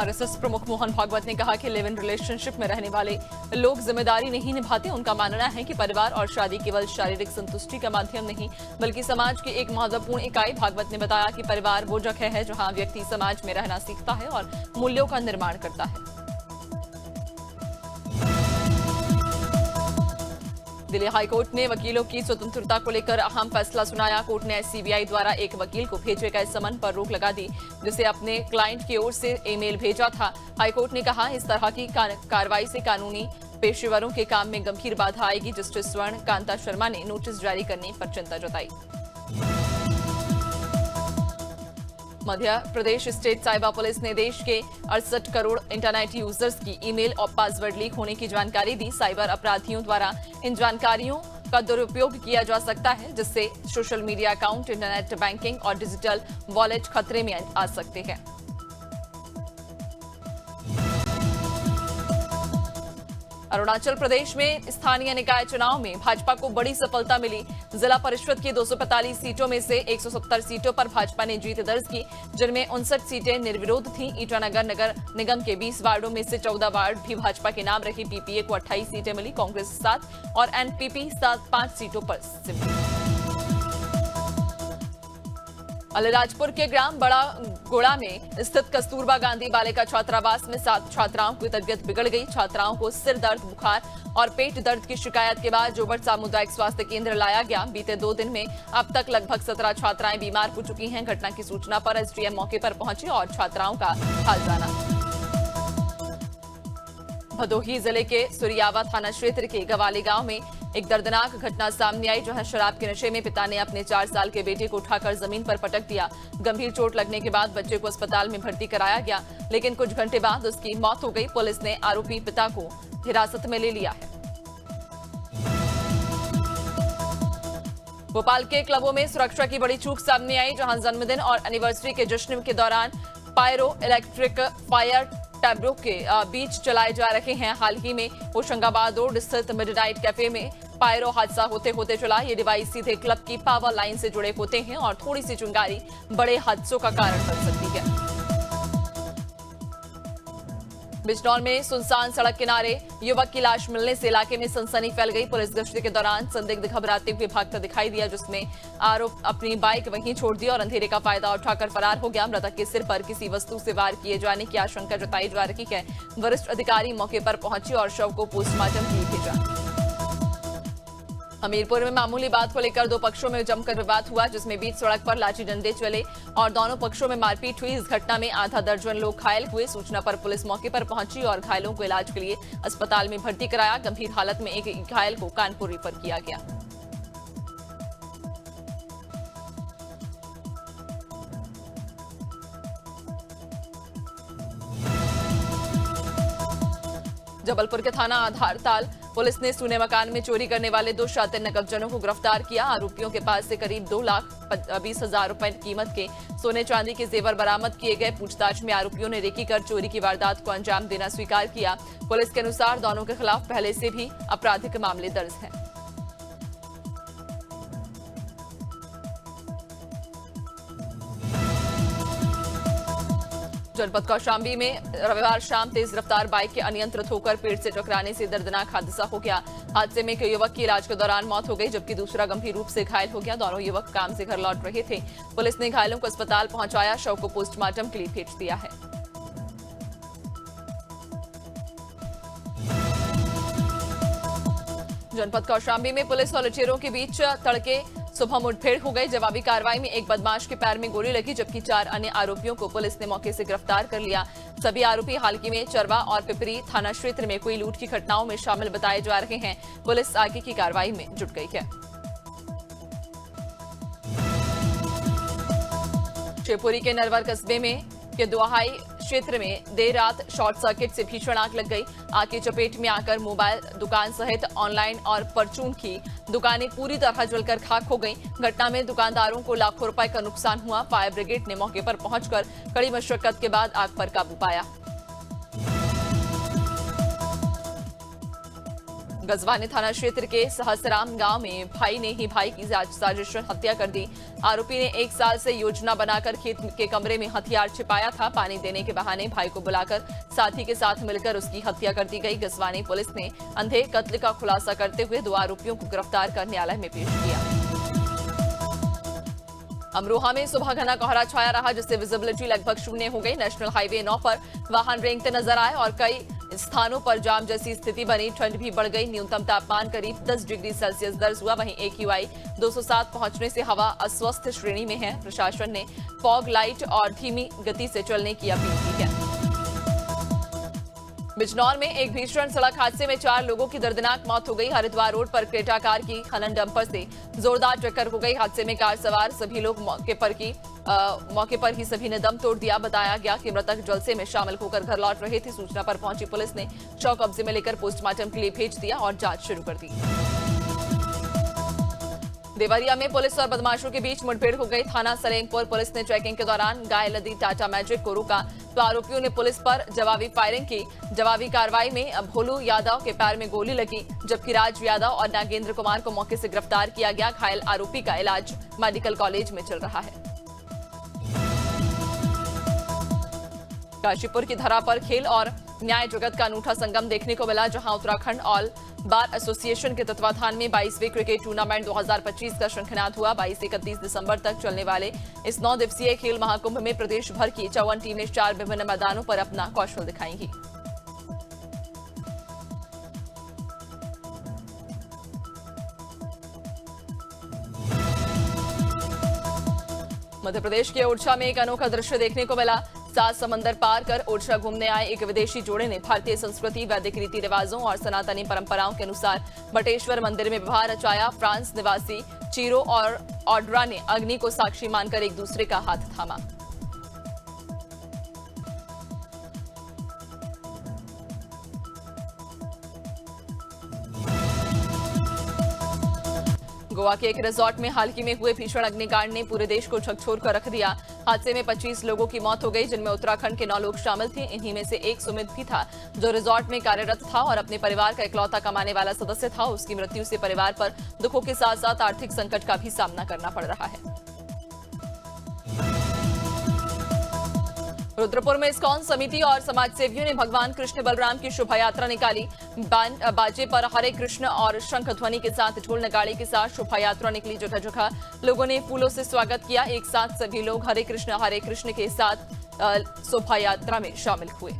RSS प्रमुख मोहन भागवत ने कहा कि लिव इन रिलेशनशिप में रहने वाले लोग जिम्मेदारी नहीं निभाते। उनका मानना है कि परिवार और शादी केवल शारीरिक संतुष्टि का माध्यम नहीं बल्कि समाज की एक महत्वपूर्ण इकाई। भागवत ने बताया कि परिवार वो जगह है जहां व्यक्ति समाज में रहना सीखता है और मूल्यों का निर्माण करता है। दिल्ली हाईकोर्ट ने वकीलों की स्वतंत्रता को लेकर अहम फैसला सुनाया। कोर्ट ने सीबीआई द्वारा एक वकील को भेजे गए समन पर रोक लगा दी, जिसे अपने क्लाइंट की ओर से ईमेल भेजा था। हाईकोर्ट ने कहा, इस तरह की कार्रवाई से कानूनी पेशेवरों के काम में गंभीर बाधा आएगी। जस्टिस स्वर्ण कांता शर्मा ने नोटिस जारी करने पर चिंता जताई। Madhya Pradesh state cyber police ने देश के 68 करोड़ इंटरनेट यूजर्स की ईमेल और पासवर्ड लीक होने की जानकारी दी। साइबर अपराधियों द्वारा इन जानकारियों का दुरुपयोग किया जा सकता है, जिससे social media account, internet banking और डिजिटल वॉलेट खतरे में आ सकते हैं। अरुणाचल प्रदेश में स्थानीय निकाय चुनाव में भाजपा को बड़ी सफलता मिली। जिला परिषद की 245 सीटों में से 170 सीटों पर भाजपा ने जीत दर्ज की, जिनमें 59 सीटें निर्विरोध थीं। ईटानगर नगर निगम के 20 वार्डों में से 14 वार्ड भी भाजपा के नाम रही। पीपीए को 28 सीटें मिली, कांग्रेस 7 और एनपीपी 5 सीटों पर सिमटी। अलीराजपुर के ग्राम बड़ा गोड़ा में स्थित कस्तूरबा गांधी बालिका छात्रावास में 7 छात्राओं की तबीयत बिगड़ गई। छात्राओं को सिर दर्द, बुखार और पेट दर्द की शिकायत के बाद जोबट सामुदायिक स्वास्थ्य केंद्र लाया गया। बीते 2 दिन में अब तक लगभग 17 छात्राएं बीमार हो चुकी हैं। घटना की सूचना पर एसडीएम मौके पर पहुंचे और छात्राओं का हाल जाना। भदोही जिले के सुरियावा थाना क्षेत्र के गवाली गांव में एक दर्दनाक घटना सामने आई, जहां शराब के नशे में पिता ने अपने 4 साल के बेटे को उठाकर जमीन पर पटक दिया। गंभीर चोट लगने के बाद बच्चे को अस्पताल में भर्ती कराया गया, लेकिन कुछ घंटे बाद उसकी मौत हो गई। पुलिस ने आरोपी पिता को हिरासत में ले लिया है। भोपाल के क्लबों में सुरक्षा की बड़ी चूक सामने आई, जहां जन्मदिन और एनिवर्सरी के जश्न के दौरान पायरो इलेक्ट्रिक फायर टैब्रो के बीच चलाए जा रहे हैं। हाल ही में होशंगाबाद रोड स्थित मिडनाइट कैफे में पायरो हादसा होते होते चला। ये डिवाइस सीधे क्लब की पावर लाइन से जुड़े होते हैं और थोड़ी सी चिंगारी बड़े हादसों का कारण बन सकती है। बिजनौर में सुनसान सड़क किनारे युवक की लाश मिलने से इलाके में सनसनी फैल गई। पुलिस गश्त के दौरान संदिग्ध घबराते हुए भागता दिखाई दिया, जिसमें आरोप अपनी बाइक वहीं छोड़ दी और अंधेरे का फायदा उठाकर फरार हो गया। मृतक के सिर पर किसी वस्तु से वार किए जाने की आशंका जताई जा रही है। वरिष्ठ अधिकारी मौके पर पहुंचे और शव को पोस्टमार्टम के लिए भेजा। हमीरपुर में मामूली बात को लेकर 2 पक्षों में जमकर विवाद हुआ, जिसमें बीच सड़क पर लाठी डंडे चले और दोनों पक्षों में मारपीट हुई। इस घटना में आधा दर्जन लोग घायल हुए। सूचना पर पुलिस मौके पर पहुंची और घायलों को इलाज के लिए अस्पताल में भर्ती कराया। गंभीर हालत में एक घायल को कानपुर रेफर किया गया। जबलपुर के थाना आधारताल पुलिस ने सूने मकान में चोरी करने वाले 2 शातिर नकबजनों को गिरफ्तार किया। आरोपियों के पास से करीब 2,20,000 रुपए कीमत के सोने चांदी के जेवर बरामद किए गए। पूछताछ में आरोपियों ने रेकी कर चोरी की वारदात को अंजाम देना स्वीकार किया। पुलिस के अनुसार दोनों के खिलाफ पहले से भी आपराधिक मामले दर्ज हैं। जनपद कौशाम्बी में रविवार शाम तेज रफ्तार बाइक के अनियंत्रित होकर पेड़ से टकराने से दर्दनाक हादसा हो गया। हादसे में एक युवक की इलाज के दौरान मौत हो गई, जबकि दूसरा गंभीर रूप से घायल हो गया। दोनों युवक काम से घर लौट रहे थे। पुलिस ने घायलों को अस्पताल पहुंचाया, शव को पोस्टमार्टम के लिए भेज दिया है। जनपद कौशाम्बी में पुलिस और लुटेरों के बीच तड़के सुबह मुठभेड़ हो गई। जवाबी कार्रवाई में एक बदमाश के पैर में गोली लगी, जबकि 4 अन्य आरोपियों को पुलिस ने मौके से गिरफ्तार कर लिया। सभी आरोपी हाल ही में चरवा और पिपरी थाना क्षेत्र में कोई लूट की घटनाओं में शामिल बताए जा रहे हैं। पुलिस आगे की कार्रवाई में जुट गई है। शिवपुरी के नरवर कस्बे में के दुहाई क्षेत्र में देर रात शॉर्ट सर्किट से भीषण आग लग गई। आग की चपेट में आकर मोबाइल दुकान सहित ऑनलाइन और परचून की दुकानें पूरी तरह जलकर खाक हो गईं। घटना में दुकानदारों को लाखों रुपए का नुकसान हुआ। फायर ब्रिगेड ने मौके पर पहुंचकर कड़ी मशक्कत के बाद आग पर काबू पाया। गजवानी थाना क्षेत्र के सहसराम गांव में भाई ने ही भाई की साजिश हत्या कर दी। आरोपी ने 1 साल से योजना बनाकर खेत के कमरे में हथियार छिपाया था। पानी देने के बहाने भाई को बुलाकर साथी के साथ मिलकर उसकी हत्या कर दी गई। गजवानी पुलिस ने अंधे कत्ल का खुलासा करते हुए 2 आरोपियों को गिरफ्तार कर न्यायालय में पेश किया। अमरोहा में सुबह घना कोहरा छाया रहा, जिससे विजिबिलिटी लगभग शून्य हो गई। नेशनल हाईवे 9 पर वाहन रेंगते नजर आए और कई स्थानों पर जाम जैसी स्थिति बनी। ठंड भी बढ़ गई। न्यूनतम तापमान करीब 10 डिग्री सेल्सियस दर्ज हुआ। वहीं AQI 207 पहुंचने से हवा अस्वस्थ श्रेणी में है। प्रशासन ने फॉग लाइट और धीमी गति से चलने की अपील की है। बिजनौर में एक भीषण सड़क हादसे में 4 लोगों की दर्दनाक मौत हो गई। हरिद्वार रोड पर क्रेटा कार की खनन डंपर से जोरदार टक्कर हो गई। हादसे में कार सवार सभी लोग मौके पर ही सभी ने दम तोड़ दिया। बताया गया कि मृतक जलसे में शामिल होकर घर लौट रहे थे। सूचना पर पहुंची पुलिस ने शव कब्जे में लेकर पोस्टमार्टम के लिए भेज दिया और जांच शुरू कर दी। देवरिया में पुलिस और बदमाशों के बीच मुठभेड़ हो गई। थाना सलेमपुर पुलिस ने चेकिंग के दौरान गाय लदी टाटा मैजिक को रोका तो आरोपियों ने पुलिस पर जवाबी फायरिंग की। जवाबी कार्रवाई में भोलू यादव के पैर में गोली लगी, जबकि राज यादव और नागेंद्र कुमार को मौके से गिरफ्तार किया गया। घायल आरोपी का इलाज मेडिकल कॉलेज में चल रहा है। काशीपुर की धरा पर खेल और न्याय जगत का अनूठा संगम देखने को मिला, जहां उत्तराखंड ऑल बार एसोसिएशन के तत्वाधान में 22वें क्रिकेट टूर्नामेंट 2025 का शंखनाद हुआ। 22 से 31 दिसंबर तक चलने वाले इस 9 दिवसीय खेल महाकुंभ में प्रदेश भर की 54 टीमें 4 विभिन्न मैदानों पर अपना कौशल दिखाएंगी। मध्य प्रदेश के ओरछा में एक अनोखा दृश्य देखने को मिला। 7 समंदर पार कर ओरछा घूमने आए एक विदेशी जोड़े ने भारतीय संस्कृति, वैदिक रीति रिवाजों और सनातनी परंपराओं के अनुसार बटेश्वर मंदिर में विवाह रचाया। फ्रांस निवासी चीरो और ऑड्रा ने अग्नि को साक्षी मानकर एक दूसरे का हाथ थामा। गोवा के एक रिजॉर्ट में हाल ही में हुए भीषण अग्निकांड ने पूरे देश को झकझोर कर रख दिया। हादसे में 25 लोगों की मौत हो गई, जिनमें उत्तराखंड के 9 लोग शामिल थे। इन्हीं में से एक सुमित भी था, जो रिजॉर्ट में कार्यरत था और अपने परिवार का इकलौता कमाने वाला सदस्य था। उसकी मृत्यु से परिवार पर दुखों के साथ साथ आर्थिक संकट का भी सामना करना पड़ रहा है। रुद्रपुर में इस्कॉन समिति और समाजसेवियों ने भगवान कृष्ण बलराम की शोभा यात्रा निकाली। बाजे पर हरे कृष्ण और शंख ध्वनि के साथ ढोल नगाड़े के साथ शोभा यात्रा निकली। जगह जगह लोगों ने फूलों से स्वागत किया। एक साथ सभी लोग हरे कृष्ण के साथ शोभा यात्रा में शामिल हुए।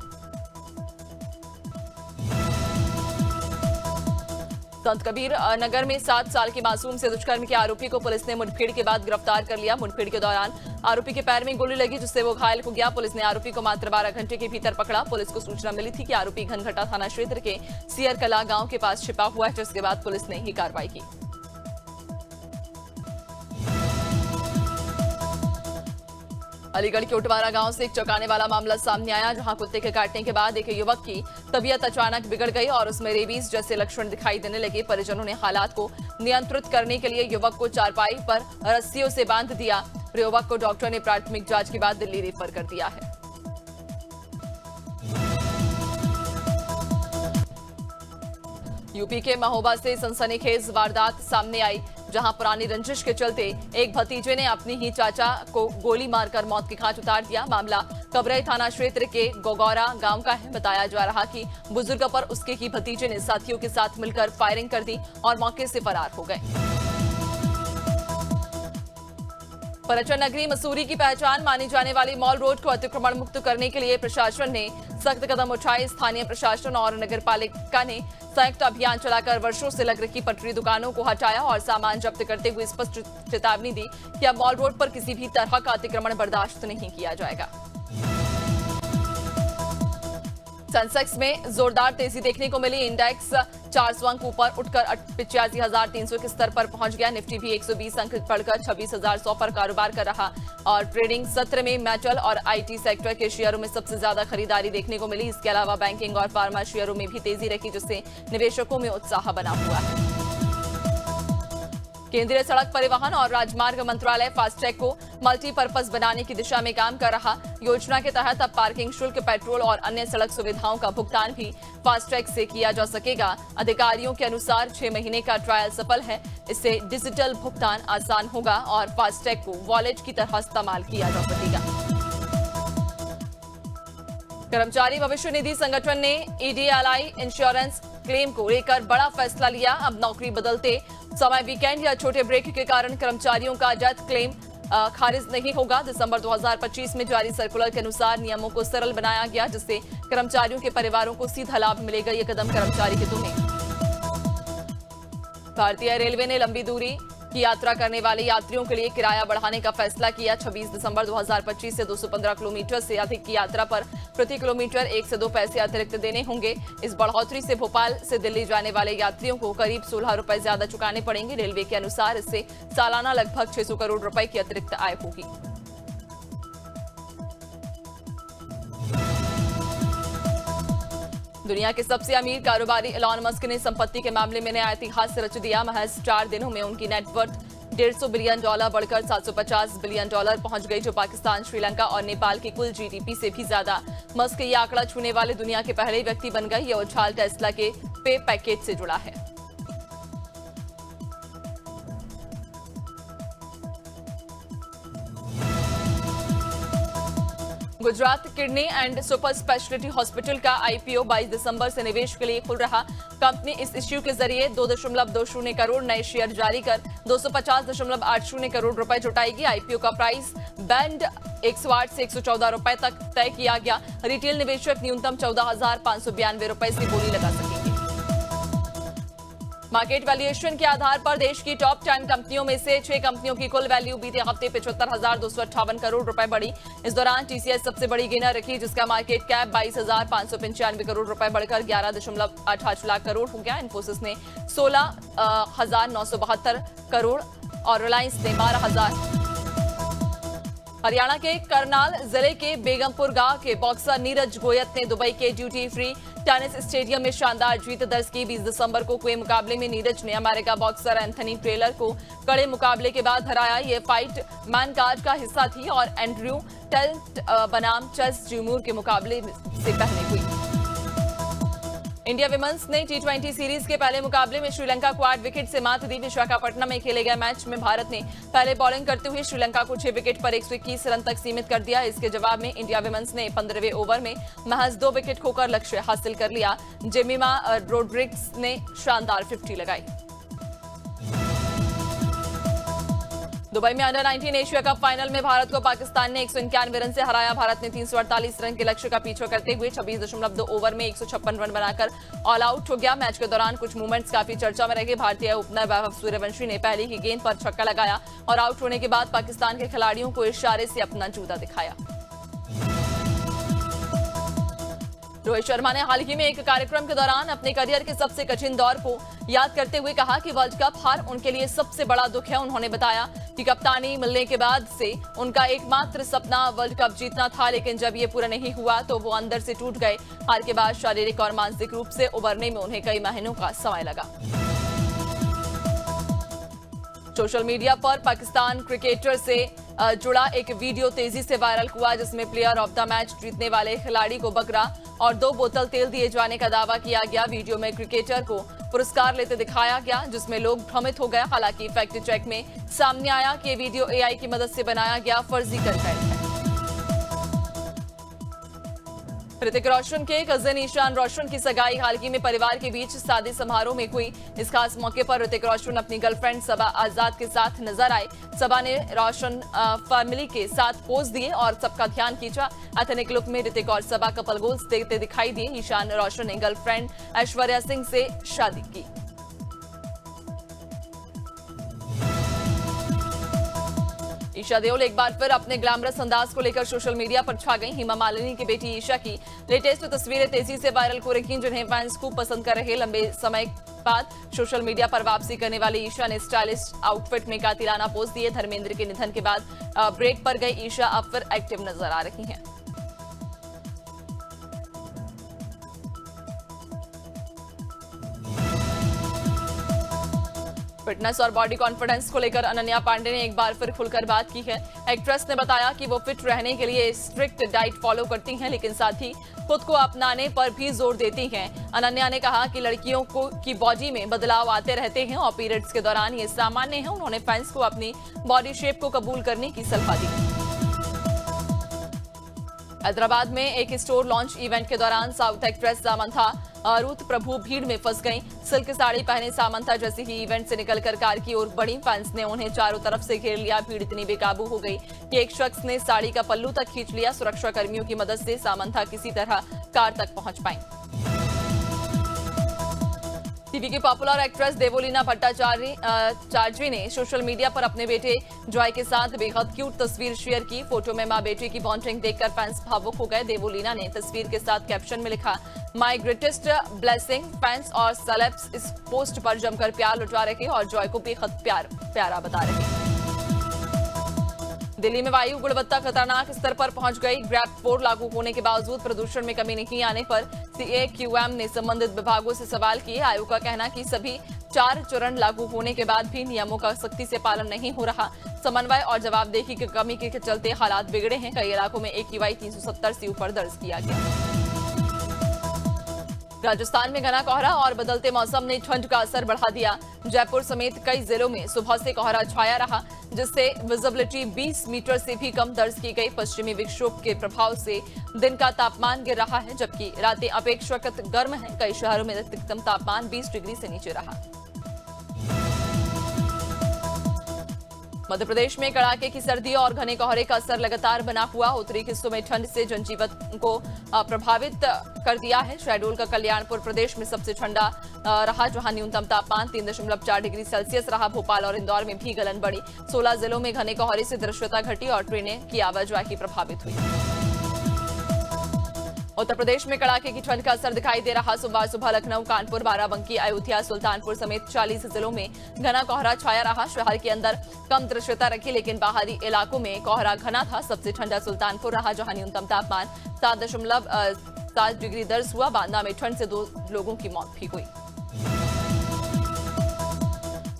संत कबीर नगर में 7 साल के मासूम से दुष्कर्म के आरोपी को पुलिस ने मुठभेड़ के बाद गिरफ्तार कर लिया। मुठभेड़ के दौरान आरोपी के पैर में गोली लगी, जिससे वो घायल हो गया। पुलिस ने आरोपी को मात्र 12 घंटे के भीतर पकड़ा। पुलिस को सूचना मिली थी कि आरोपी घनघटा थाना क्षेत्र के सियरकला गांव के पास छिपा हुआ है, जिसके बाद पुलिस ने ये कार्रवाई की। अलीगढ़ के उटवारा गांव से एक चौंकाने वाला मामला सामने आया, जहां कुत्ते के काटने के बाद एक युवक की तबीयत अचानक बिगड़ गई और उसमें रेबीज जैसे लक्षण दिखाई देने लगे। परिजनों ने हालात को नियंत्रित करने के लिए युवक को चारपाई पर रस्सियों से बांध दिया। युवक को डॉक्टर ने प्राथमिक जांच के बाद दिल्ली रेफर कर दिया है। यूपी के महोबा से सनसनीखेज वारदात सामने आई, जहां पुरानी रंजिश के चलते एक भतीजे ने अपनी ही चाचा को गोली मारकर मौत की घाट उतार दिया। मामला कबरई थाना क्षेत्र के गोगौरा गांव का है। बताया जा रहा कि बुजुर्ग पर उसके ही भतीजे ने साथियों के साथ मिलकर फायरिंग कर दी और मौके से फरार हो गए। पर्यटन नगरी मसूरी की पहचान मानी जाने वाली मॉल रोड को अतिक्रमण मुक्त करने के लिए प्रशासन ने सख्त कदम उठाए। स्थानीय प्रशासन और नगरपालिका ने संयुक्त अभियान चलाकर वर्षों से लग रखी पटरी दुकानों को हटाया और सामान जब्त करते हुए स्पष्ट चेतावनी दी कि अब मॉल रोड पर किसी भी तरह का अतिक्रमण बर्दाश्त नहीं किया जाएगा। सेंसेक्स में जोरदार तेजी देखने को मिली। इंडेक्स 400 अंक ऊपर उठकर 85,300 के स्तर पर पहुंच गया। निफ्टी भी 120 अंक बढ़कर 26,100 पर कारोबार कर रहा और ट्रेडिंग सत्र में मेटल और आईटी सेक्टर के शेयरों में सबसे ज्यादा खरीदारी देखने को मिली। इसके अलावा बैंकिंग और फार्मा शेयरों में भी तेजी रही, जिससे निवेशकों में उत्साह बना हुआ है। केंद्रीय सड़क परिवहन और राजमार्ग मंत्रालय फास्टैग को मल्टीपर्पज बनाने की दिशा में काम कर रहा। योजना के तहत अब पार्किंग शुल्क, पेट्रोल और अन्य सड़क सुविधाओं का भुगतान भी फास्टैग से किया जा सकेगा। अधिकारियों के अनुसार 6 महीने का ट्रायल सफल है। इससे डिजिटल भुगतान आसान होगा और फास्टैग को वॉलेट की तरह इस्तेमाल किया जा सकेगा। कर्मचारी भविष्य निधि संगठन ने ईडीएलआई इंश्योरेंस क्लेम को लेकर बड़ा फैसला लिया। अब नौकरी बदलते समय वीकेंड या छोटे ब्रेक के कारण कर्मचारियों का डेथ क्लेम खारिज नहीं होगा। दिसंबर 2025 में जारी सर्कुलर के अनुसार नियमों को सरल बनाया गया, जिससे कर्मचारियों के परिवारों को सीधा लाभ मिलेगा। ये कदम कर्मचारी हितों में। भारतीय रेलवे ने लंबी दूरी की यात्रा करने वाले यात्रियों के लिए किराया बढ़ाने का फैसला किया। 26 दिसंबर 2025 से 215 किलोमीटर से अधिक की यात्रा पर प्रति किलोमीटर 1 से 2 पैसे अतिरिक्त देने होंगे। इस बढ़ोतरी से भोपाल से दिल्ली जाने वाले यात्रियों को करीब 16 रुपए ज्यादा चुकाने पड़ेंगे। रेलवे के अनुसार इससे सालाना लगभग 600 करोड़ रुपए की अतिरिक्त आय होगी। दुनिया के सबसे अमीर कारोबारी एलॉन मस्क ने संपत्ति के मामले में नया इतिहास रच दिया। महज 4 दिनों में उनकी नेटवर्थ $150 बिलियन बढ़कर $750 बिलियन पहुंच गई, जो पाकिस्तान, श्रीलंका और नेपाल की कुल जीडीपी से भी ज्यादा। मस्क ये आंकड़ा छूने वाले दुनिया के पहले व्यक्ति बन गए। ये उछाल टेस्ला के पे पैकेज से जुड़ा है। Gujarat kidney and super speciality hospital का आईपीओ 22 दिसंबर से निवेश के लिए खुल रहा। कंपनी इस इश्यू के जरिए 2.20 करोड़ नए शेयर जारी कर 250.80 करोड़ रुपए जुटाएगी। आईपीओ का प्राइस बैंड 108 से 114 रुपए तक तय किया गया। रिटेल निवेशक न्यूनतम 14,592 रुपए से बोली लगा सकेंगे। मार्केट वैल्यूएशन के आधार पर देश की टॉप 10 कंपनियों में से 6 कंपनियों की कुल वैल्यू बीते हफ्ते 75,258 करोड़ रुपए बढ़ी। इस दौरान टीसीएस सबसे बड़ी गेनर रखी, जिसका मार्केट कैप 22,595 करोड़ रुपए बढ़कर 11.88 लाख करोड़ हो गया। इन्फोसिस ने 16,972 करोड़ और रिलायंस ने 12,000। हरियाणा के करनाल जिले के बेगमपुर गांव के बॉक्सर नीरज गोयत ने दुबई के ड्यूटी फ्री टेनिस स्टेडियम में शानदार जीत दर्ज की। 20 दिसंबर को हुए मुकाबले में नीरज ने अमेरिका बॉक्सर एंथनी टेलर को कड़े मुकाबले के बाद हराया। ये फाइट मैन कार्ड का हिस्सा थी और एंड्रयू टेल्ट बनाम चेस ज्यूमूर के मुकाबले से पहले हुई। इंडिया विमेंस ने टी20 सीरीज के पहले मुकाबले में श्रीलंका को 8 विकेट से मात दी। विशाखापट्टनम में खेले गए मैच में भारत ने पहले बॉलिंग करते हुए श्रीलंका को 6 विकेट पर 121 रन तक सीमित कर दिया। इसके जवाब में इंडिया विमेंस ने 15वें ओवर में महज 2 विकेट खोकर लक्ष्य हासिल कर लिया। जेमिमा रोड्रिग्स ने शानदार 50 लगाई। दुबई में अंडर 19 एशिया कप फाइनल में भारत को पाकिस्तान ने 191 रन से हराया। भारत ने 348 रन के लक्ष्य का पीछा करते हुए 26.2 ओवर में 156 रन बनाकर ऑल आउट हो गया। मैच के दौरान कुछ मूवमेंट्स काफी चर्चा में रहे। भारतीय ओपनर वैभव सूर्यवंशी ने पहले ही गेंद पर छक्का लगाया और आउट होने के बाद पाकिस्तान के खिलाड़ियों को इशारे से अपना जूता दिखाया। रोहित शर्मा ने हाल ही में एक कार्यक्रम के दौरान अपने करियर के सबसे कठिन दौर को याद करते हुए कहा कि वर्ल्ड कप हार उनके लिए सबसे बड़ा दुख है। उन्होंने बताया कि कप्तानी मिलने के बाद से उनका एकमात्र सपना वर्ल्ड कप जीतना था, लेकिन जब ये पूरा नहीं हुआ तो वो अंदर से टूट गए। हार के बाद शारीरिक और मानसिक रूप से उबरने में उन्हें कई महीनों का समय लगा। सोशल मीडिया पर पाकिस्तान क्रिकेटर से जुड़ा एक वीडियो तेजी से वायरल हुआ, जिसमें प्लेयर ऑफ द मैच जीतने वाले खिलाड़ी को बकरा और 2 बोतल तेल दिए जाने का दावा किया गया। वीडियो में क्रिकेटर को पुरस्कार लेते दिखाया गया, जिसमें लोग भ्रमित हो गए। हालांकि फैक्ट चेक में सामने आया कि वीडियो एआई की मदद से बनाया गया फर्जी कंटेंट है। ऋतिक रोशन के कजिन ईशान रोशन की सगाई हाल ही में परिवार के बीच शादी समारोह में हुई। इस खास मौके पर ऋतिक रोशन अपनी गर्लफ्रेंड सबा आजाद के साथ नजर आए। सबा ने रोशन फैमिली के साथ पोज दिए और सबका ध्यान खींचा। एथनिक लुक में ऋतिक और सबा कपल गोल्स देते दिखाई दिए। ईशान रोशन ने गर्लफ्रेंड ऐश्वर्या सिंह से शादी की। ईशा देओल एक बार फिर अपने ग्लैमरस अंदाज को लेकर सोशल मीडिया पर छा गई। हेमा मालिनी की बेटी ईशा की लेटेस्ट तस्वीरें तेजी से वायरल हो रही, जिन्हें फैंस खूब पसंद कर रहे। लंबे समय बाद सोशल मीडिया पर वापसी करने वाली ईशा ने स्टाइलिश आउटफिट में कातिलाना पोज दिए। धर्मेंद्र के निधन के बाद ब्रेक पर गई ईशा अब फिर एक्टिव नजर आ रही हैं। फिटनेस और बॉडी कॉन्फिडेंस को लेकर अनन्या पांडे ने एक बार फिर खुलकर बात की है। एक्ट्रेस ने बताया कि वो फिट रहने के लिए स्ट्रिक्ट डाइट फॉलो करती हैं, लेकिन साथ ही खुद को अपनाने पर भी जोर देती हैं। अनन्या ने कहा कि लड़कियों की बॉडी में बदलाव आते रहते हैं और पीरियड्स के दौरान ये सामान्य है। उन्होंने फैंस को अपनी बॉडी शेप को कबूल करने की सलाह दी। हैदराबाद में एक स्टोर लॉन्च इवेंट के दौरान साउथ एक्ट्रेस सामंथा रूथ प्रभु भीड़ में फंस गईं। सिल्क साड़ी पहने सामंथा जैसे ही इवेंट से निकलकर कार की ओर बढ़ी, फैंस ने उन्हें चारों तरफ से घेर लिया। भीड़ इतनी बेकाबू हो गई कि एक शख्स ने साड़ी का पल्लू तक खींच लिया। सुरक्षा कर्मियों की मदद से सामंथा किसी तरह कार तक पहुंच पाई। टीवी की पॉपुलर एक्ट्रेस देवोलीना भट्टाचार्य ने सोशल मीडिया पर अपने बेटे जॉय के साथ बेहद क्यूट तस्वीर शेयर की। फोटो में मां बेटे की बॉन्डिंग देखकर फैंस भावुक हो गए। देवोलीना ने तस्वीर के साथ कैप्शन में लिखा, माय ग्रेटेस्ट ब्लेसिंग। फैंस और सेलेब्स इस पोस्ट पर जमकर प्यार लुटा रहे और जॉय को बेहद प्यारा बता रहे। दिल्ली में वायु गुणवत्ता खतरनाक स्तर पर पहुंच गई। ग्रैप 4 लागू होने के बावजूद प्रदूषण में कमी नहीं आने पर CAQM ने संबंधित विभागों से सवाल किए। आयोग का कहना कि सभी 4 चरण लागू होने के बाद भी नियमों का सख्ती से पालन नहीं हो रहा। समन्वय और जवाबदेही की कमी के चलते हालात बिगड़े हैं। कई इलाकों में AQI 370 से ऊपर दर्ज किया गया। राजस्थान में घना कोहरा और बदलते मौसम ने ठंड का असर बढ़ा दिया। जयपुर समेत कई जिलों में सुबह से कोहरा छाया रहा, जिससे विजिबिलिटी 20 मीटर से भी कम दर्ज की गई। पश्चिमी विक्षोभ के प्रभाव से दिन का तापमान गिर रहा है, जबकि रातें अपेक्षाकृत गर्म हैं। कई शहरों में अधिकतम तापमान 20 डिग्री से नीचे रहा। मध्य प्रदेश में कड़ाके की सर्दी और घने कोहरे का असर लगातार बना हुआ। उत्तरी हिस्सों में ठंड से जनजीवन को प्रभावित कर दिया है। शहडोल का कल्याणपुर प्रदेश में सबसे ठंडा रहा, जहां न्यूनतम तापमान 3.4 डिग्री सेल्सियस रहा। भोपाल और इंदौर में भी गलन बढ़ी। 16 जिलों में घने कोहरे से दृश्यता घटी और ट्रेनें की आवाजाही प्रभावित हुई। उत्तर प्रदेश में कड़ाके की ठंड का असर दिखाई दे रहा। सोमवार सुबह लखनऊ, कानपुर, बाराबंकी, अयोध्या, सुल्तानपुर समेत 40 जिलों में घना कोहरा छाया रहा। शहर के अंदर कम दृश्यता रखी, लेकिन बाहरी इलाकों में कोहरा घना था। सबसे ठंडा सुल्तानपुर रहा, जहां न्यूनतम तापमान 7.7 डिग्री दर्ज हुआ। बांदा में ठंड से 2 लोगों की मौत भी हुई।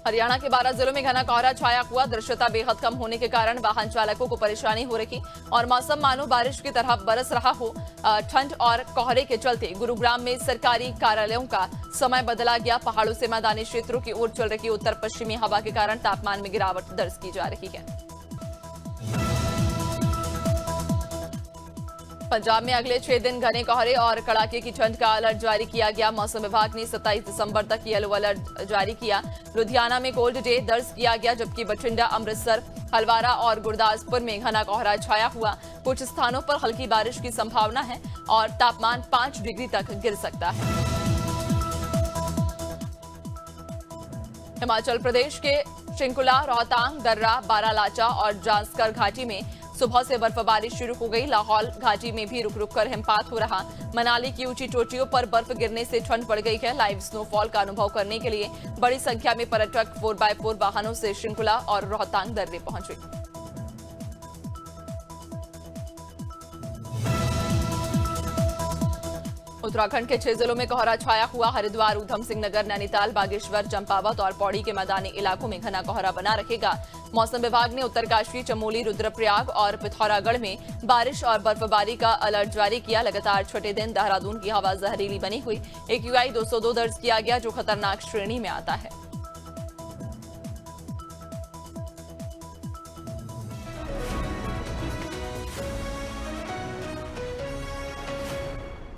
हरियाणा के 12 जिलों में घना कोहरा छाया हुआ। दृश्यता बेहद कम होने के कारण वाहन चालकों को परेशानी हो रही और मौसम मानो बारिश की तरह बरस रहा हो। ठंड और कोहरे के चलते गुरुग्राम में सरकारी कार्यालयों का समय बदला गया। पहाड़ों से मैदानी क्षेत्रों की ओर चल रही उत्तर पश्चिमी हवा के कारण तापमान में गिरावट दर्ज की जा रही है। पंजाब में अगले 6 दिन घने कोहरे और कड़ाके की ठंड का अलर्ट जारी किया गया। मौसम विभाग ने 27 दिसंबर तक येलो अलर्ट जारी किया। लुधियाना में कोल्ड डे दर्ज किया गया, जबकि बठिंडा, अमृतसर, हलवारा और गुरदासपुर में घना कोहरा छाया हुआ। कुछ स्थानों पर हल्की बारिश की संभावना है और तापमान 5 डिग्री तक गिर सकता है। हिमाचल प्रदेश के शिंकुला, रोहतांग, दर्रा, बारालाचा और जांस्कर घाटी में सुबह से बर्फबारी शुरू हो गई। लाहौल घाटी में भी रुक रुक कर हिमपात हो रहा। मनाली की ऊंची चोटियों पर बर्फ गिरने से ठंड बढ़ गई है। लाइव स्नोफॉल का अनुभव करने के लिए बड़ी संख्या में पर्यटक 4x4 वाहनों से शिंकुला और रोहतांग दर्रे पहुंचे। उत्तराखंड के 6 जिलों में कोहरा छाया हुआ। हरिद्वार, ऊधम सिंह नगर, नैनीताल, बागेश्वर, चंपावत और पौड़ी के मैदानी इलाकों में घना कोहरा बना रहेगा। मौसम विभाग ने उत्तरकाशी, चमोली, रुद्रप्रयाग और पिथौरागढ़ में बारिश और बर्फबारी का अलर्ट जारी किया। लगातार छठे दिन देहरादून की हवा जहरीली बनी हुई। AQI 202 दर्ज किया गया, जो खतरनाक श्रेणी में आता है।